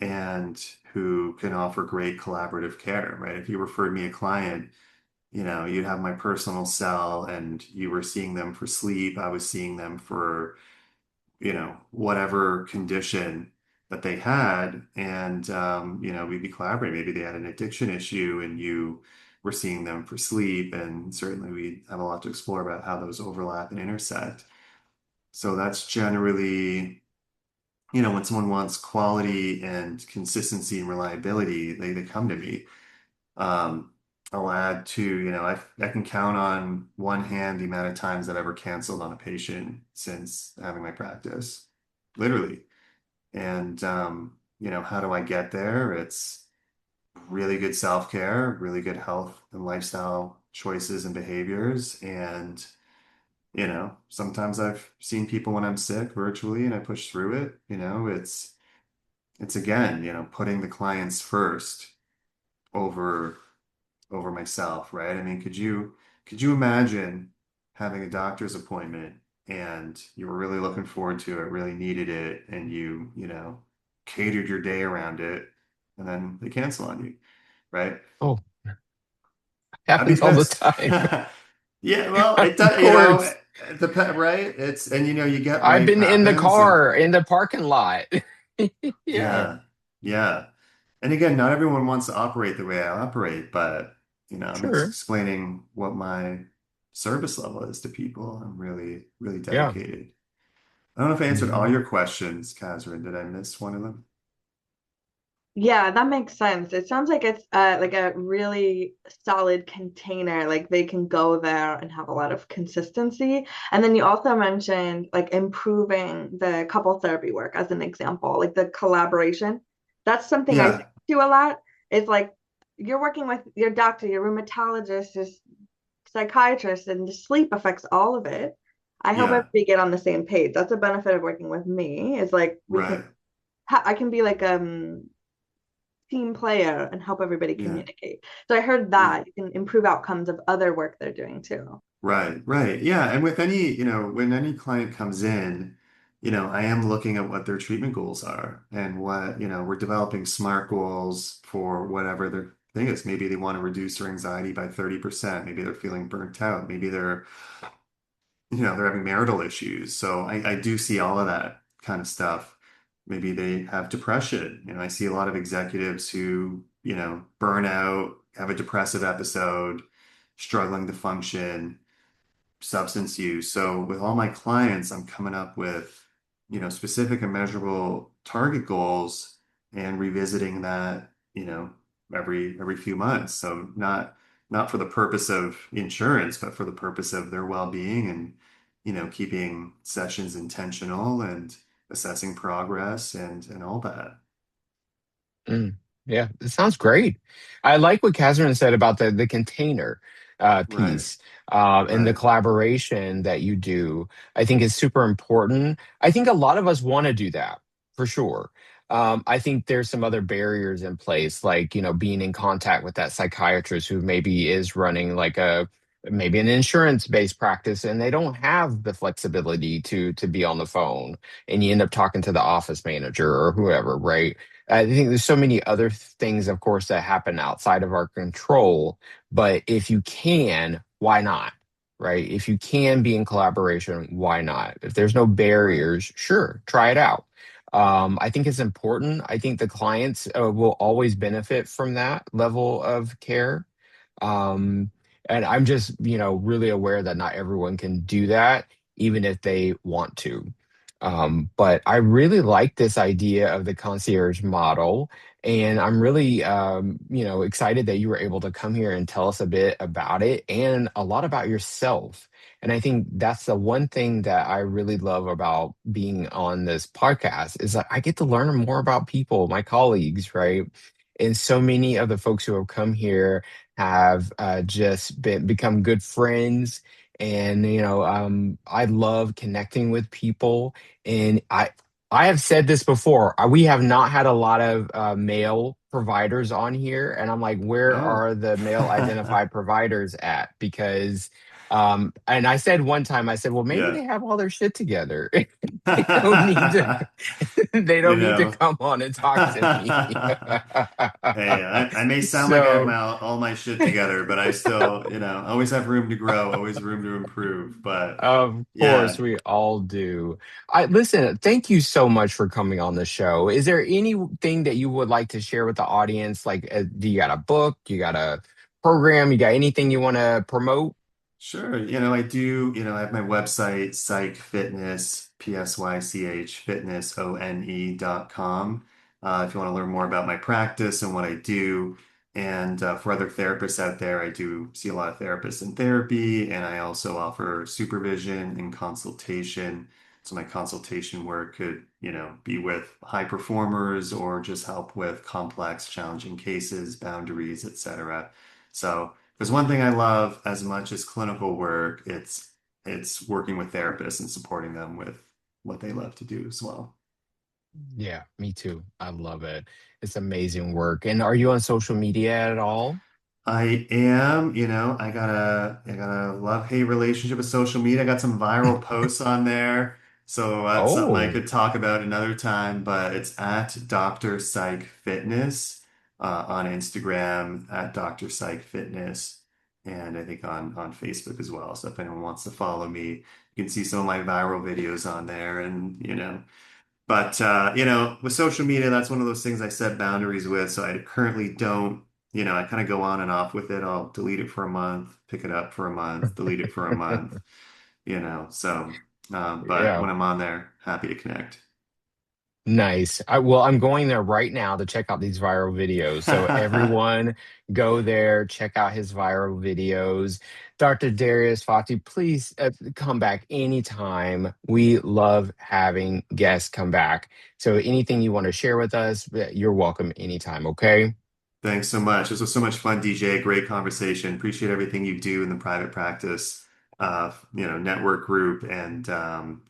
and who can offer great collaborative care, right? If you referred me a client, you'd have my personal cell and you were seeing them for sleep. I was seeing them for whatever condition that they had. And, we'd be collaborating. Maybe they had an addiction issue and you were seeing them for sleep. And certainly we have a lot to explore about how those overlap and intersect. So that's generally, when someone wants quality and consistency and reliability, they come to me. Um, I'll add to, I can count on one hand the amount of times I've ever canceled on a patient since having my practice, literally. And, how do I get there? It's really good self-care, really good health and lifestyle choices and behaviors. And, sometimes I've seen people when I'm sick virtually and I push through it. It's again, putting the clients first over myself, right? I mean, could you imagine having a doctor's appointment and you were really looking forward to it, really needed it, and you catered your day around it, and then they cancel on you, right? Oh, I mean, happens all the that's time. yeah, well, it Of does, course. right? It's and you get I've life been in the happens and car in the parking lot. Yeah, yeah, yeah. And again, not everyone wants to operate the way I operate, but I'm sure. explaining what my service level is to people. I'm really, really Yeah. dedicated. I don't know if I answered all Yeah. your questions, Kazrin. Did I miss one of them? Yeah, that makes sense. It sounds like it's like a really solid container. Like they can go there and have a lot of consistency. And then you also mentioned like improving the couple therapy work as an example, like the collaboration. That's something I Yeah, think do a lot. It's like you're working with your doctor, your rheumatologist, your psychiatrist, and the sleep affects all of it. I hope yeah, everybody get on the same page. That's a benefit of working with me. Is like we can right. I can be like team player and help everybody Yeah, communicate. So I heard yeah. that you can improve outcomes of other work they're doing too. Right, right. Yeah. And with any, when any client comes in, I am looking at what their treatment goals are and what, we're developing SMART goals for whatever their thing is. Maybe they want to reduce their anxiety by 30%. Maybe they're feeling burnt out. Maybe they're having marital issues. So I do see all of that kind of stuff. Maybe they have depression. I see a lot of executives who, burn out, have a depressive episode, struggling to function, substance use. So with all my clients, I'm coming up with, specific and measurable target goals and revisiting that, every few months. So not for the purpose of insurance, but for the purpose of their well-being and, keeping sessions intentional and assessing progress and all that. Mm, yeah, it sounds great. I like what Catherine said about the container Right, piece and the right. collaboration that you do. I think is super important. I think a lot of us want to do that for sure. I think there's some other barriers in place, like being in contact with that psychiatrist who maybe is running like a maybe an insurance-based practice, and they don't have the flexibility to be on the phone, and you end up talking to the office manager or whoever, right? I think there's so many other things, of course, that happen outside of our control. But if you can, why not? Right? If you can be in collaboration, why not? If there's no barriers, sure, try it out. I think it's important. I think the clients will always benefit from that level of care. Um, and I'm just, really aware that not everyone can do that, even if they want to. But I really like this idea of the concierge model, and I'm really, excited that you were able to come here and tell us a bit about it and a lot about yourself. And I think that's the one thing that I really love about being on this podcast is that I get to learn more about people, my colleagues, right? And so many of the folks who have come here have just become good friends. And I love connecting with people, and I have said this before. We have not had a lot of male providers on here, and I'm like, where Oh. are the male identified providers at? Because and I said one time, I said, well, maybe Yeah. they have all their shit together. They don't need to they You don't need to know. come on and talk to me. Hey, I may sound like I have So all my shit together, but I still, always have room to grow, always room to improve. But of course, yeah, we all do. I listen, thank you so much for coming on the show. Is there anything that you would like to share with the audience? Like, do you got a book? You got a program? You got anything you want to promote? sure. I do, I have my website, psych fitness, PSYCH fitness, ONE.com. If you want to learn more about my practice and what I do. And for other therapists out there, I do see a lot of therapists in therapy, and I also offer supervision and consultation. So my consultation work could, be with high performers or just help with complex, challenging cases, boundaries, etc. So if there's one thing I love as much as clinical work, it's working with therapists and supporting them with what they love to do as well. Yeah, me too. I love it. It's amazing work. And are you on social media at all? I am, I got a love-hate relationship with social media. I got some viral posts on there. So that's something I Oh, could talk about another time, but it's at Dr. Psych Fitness on Instagram, at Dr. Psych Fitness, and I think on Facebook as well. So if anyone wants to follow me, you can see some of my viral videos on there and but with social media, that's one of those things I set boundaries with. So I currently don't, I kind of go on and off with it. I'll delete it for a month, pick it up for a month, delete it for a month, so but yeah. when I'm on there, happy to connect. Nice. I'm going there right now to check out these viral videos. So everyone go there, check out his viral videos. Dr. Darius Fathi, please come back anytime. We love having guests come back. So anything you want to share with us, you're welcome anytime, okay? Thanks so much. This was so much fun, DJ. Great conversation. Appreciate everything you do in the private practice, network group, and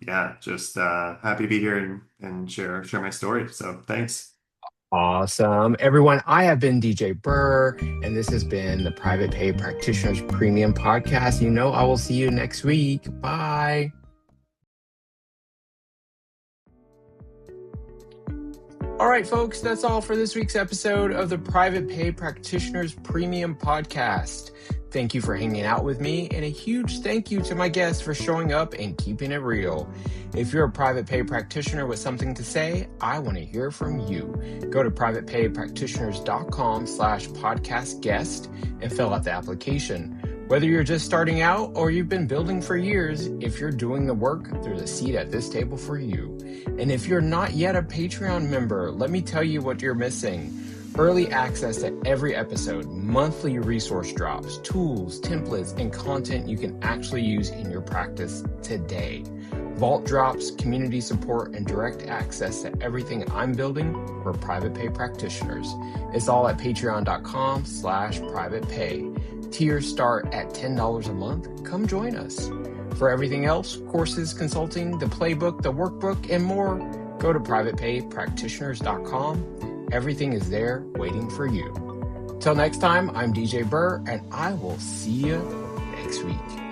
yeah, just happy to be here and share my story. So thanks. Awesome. Everyone, I have been DJ Burr, and this has been the Private Pay Practitioners Premium Podcast. I will see you next week. Bye. All right, folks, that's all for this week's episode of the Private Pay Practitioners Premium Podcast. Thank you for hanging out with me, and a huge thank you to my guests for showing up and keeping it real. If you're a private pay practitioner with something to say, I want to hear from you. Go to privatepaypractitioners.com/podcast guest and fill out the application. Whether you're just starting out or you've been building for years, if you're doing the work, there's a seat at this table for you. And if you're not yet a Patreon member, let me tell you what you're missing. Early access to every episode, monthly resource drops, tools, templates, and content you can actually use in your practice today. Vault drops, community support, and direct access to everything I'm building for private pay practitioners. It's all at patreon.com/privatepay. Tiers start at $10 a month. Come join us. For everything else, courses, consulting, the playbook, the workbook, and more, go to privatepaypractitioners.com. Everything is there waiting for you. Till next time, I'm DJ Burr, and I will see you next week.